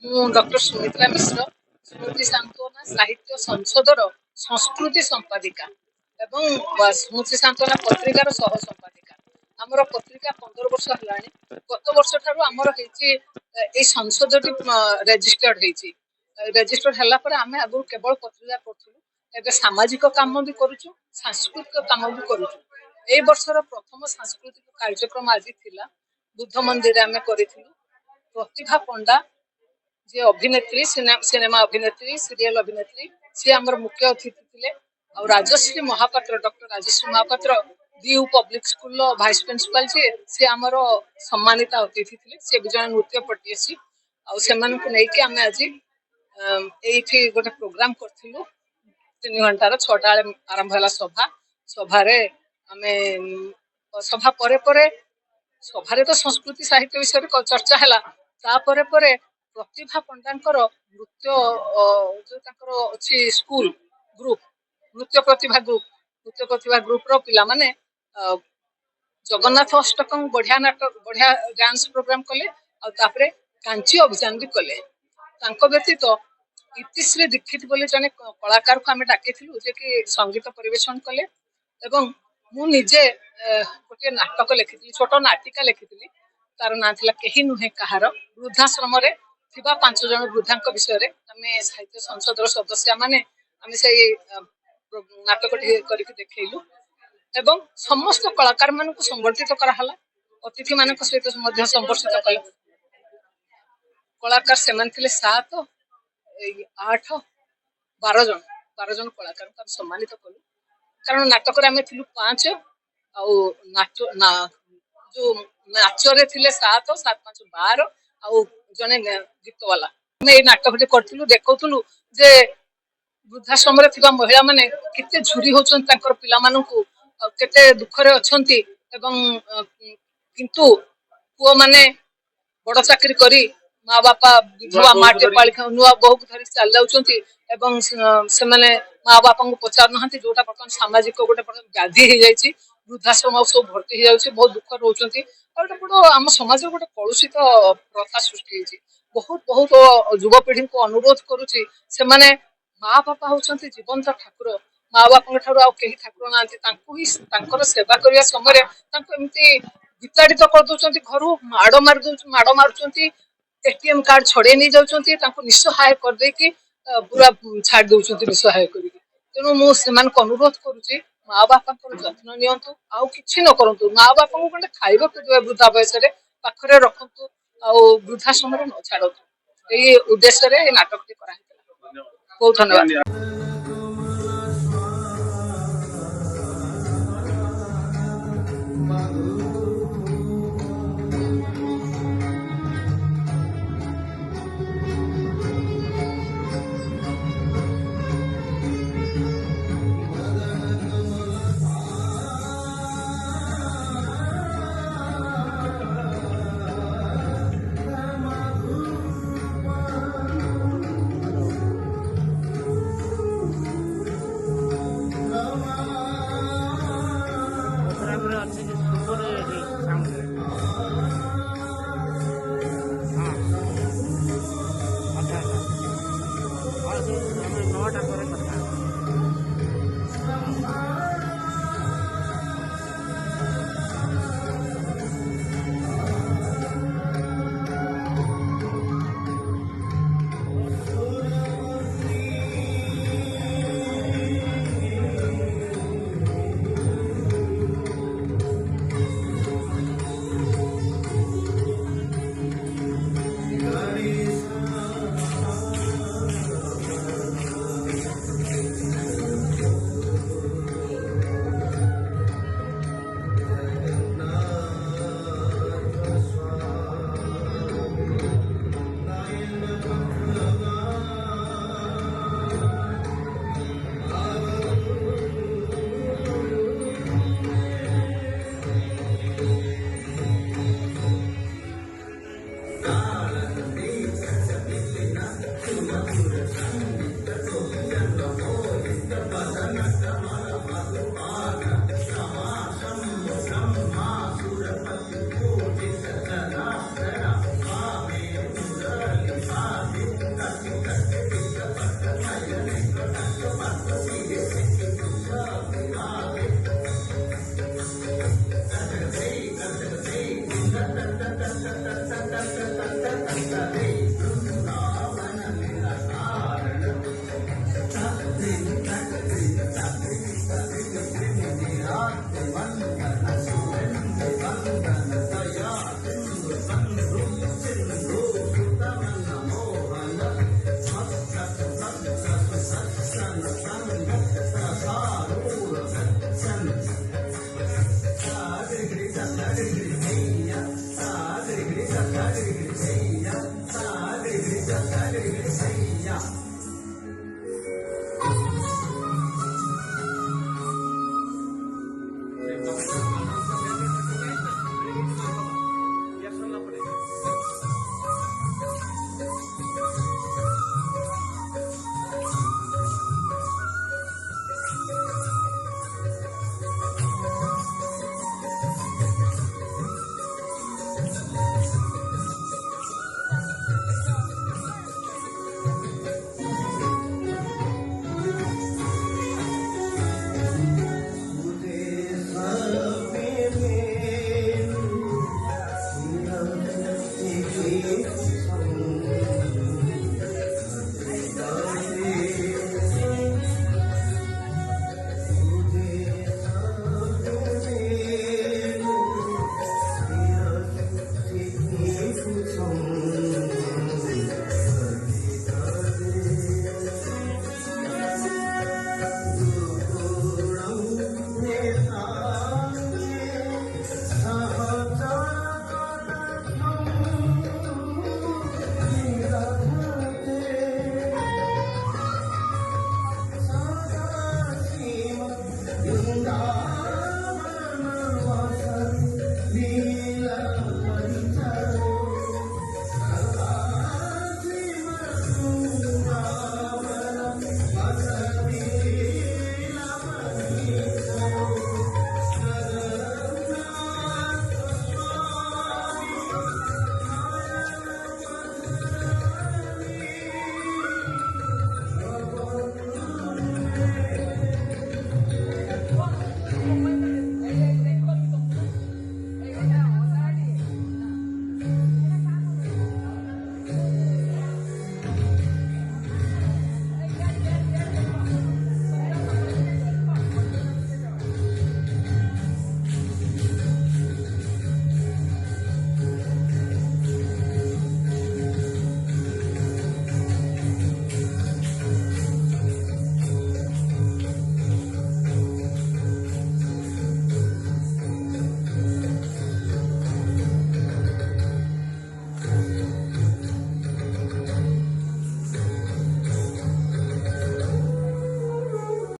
ମୁଁ ଡକ୍ଟର ସୁମିତ୍ରା ମିଶ୍ର ସ୍ମୃତି ସାନ୍ତ୍ୱନା ସାହିତ୍ୟ ସଂସଦର ସଂସ୍କୃତି ସମ୍ପାଦିକା ଏବଂ ସ୍ମୃତି ସାନ୍ତ୍ୱନା ପତ୍ରିକାର ସହ ସମ୍ପାଦିକା। ଆମର ପତ୍ରିକା 15 ବର୍ଷ ହେଲାଣି। ଗତ ବର୍ଷ ଠାରୁ ଆମର ହେଇଛି ଏଇ ସଂସଦଟି ରେଜିଷ୍ଟର୍ଡ ହେଇଛି। ରେଜିଷ୍ଟର୍ଡ ହେଲା ପରେ ଆମେ ଆଗରୁ କେବଳ ପତ୍ରିକା କରୁଥିଲୁ, ଏବେ ସାମାଜିକ କାମ ବି କରୁଛୁ, ସାଂସ୍କୃତିକ କାମ ବି କରୁଛୁ। ଏଇ ବର୍ଷର ପ୍ରଥମ ସାଂସ୍କୃତିକ କାର୍ଯ୍ୟକ୍ରମ ଆଜି ଥିଲା। ବୁଦ୍ଧ ମନ୍ଦିରରେ ଆମେ କରିଥିଲୁ। ପ୍ରତିଭା ପଣ୍ଡା जे अभिनेत्री सिनेमा अभिनेत्री सीरियल अभिनेत्री सी आमर मुख्य अतिथि थे। और राजश्री महापात्र डॉक्टर राजश्री महापात्र बीयू पब्लिक स्कूल भाइस प्रिंसिपल जी सी आमर सम्मानित अतिथि थे। सी भी जन नृत्य पटीयसी आगे आम आज ये गोटे प्रोग्राम करूँ। 3 घंटार 6टा आरंभ है सभा। सभारे आम सभा परे सभारे तो संस्कृति साहित्य विषय चर्चा है। प्रतिभा पंडांकर नृत्य जो अच्छी स्कूल ग्रुप नृत्य प्रतिभा ग्रुप रो पिला माने जगन्नाथ अष्टकं बढ़िया नाटक बढ़िया डांस प्रोग्राम कले। तापरे कांची अभियान भी कले। तांको व्यतीत इतिश्री दीक्षित बोली जने कलाकार को आम डाकिथिलु जे कि संगीत परिवेशन कले। एवं मु निजे गोटे नाटक लिखिथिली, छोट नाटिका लिखिथिली। तार ना थिला केही नुहे कहार। वृद्धाश्रम रे 5 जन वृद्धा विषय साहित्य संसद सदस्य माने नाटक देखलु एवं समस्त कलाकार मान संबर्धित कराला। अतिथि मान सहित संबर्धित कले। कलाकार से 7 8 12 जन कलाकार सम्मानित कलु। कारण नाटक 5 जो नाचरे 7 7 5 12 जने गीत वाला नाटक करूँ देखुलु जे वृद्धाश्रम महिला माने केते झुरी होचन पिला मानकु केते दुखरे अछंती एवं किंतु पुओ माने बड़ चाकरी करी माँ बापा विधवा माटे पाली नुआ बहु धरी चल जाउचंती एवं से माने माँ बापा को पचार नहंती जोटा बर्तमान सामाजिक गोटे व्याधि हो जाइछि। वृद्धाश्रम सब भर्ती हो जाउछि, बहुत दुख रोचंती। और गोटे आम समाज गोटे कलुषित प्रथा सृष्टि होइछि। बहुत बहुत युवपीढ़ी को अनुरोध करुच्ची से माने माँ बापा होचंती जीवंत ठाकुर। माँ बापा ठाकुर ठाकुर ना सेवा करने समय एमती विताड़ित कर दौरान घर माड़ मारुंट एटीएम कार्ड छड़े नहीं जाऊँच निस्सहाय करदे पूरा छाड़ दौरान निस्सहाय कर। तेणु मुझे अनुरोध करुच्ची माँ बापा जत्न नियंतु आउ किछि न करंतु। माँ बापा को गंडे खाइबा को दिबे वृद्धा बयस रे पाखरे रखंतु आउ वृद्धाश्रम रे न छाड़तु। यही उद्देश्य रे नाटक टी करा हितला। बहुत धन्यवाद। Yeah.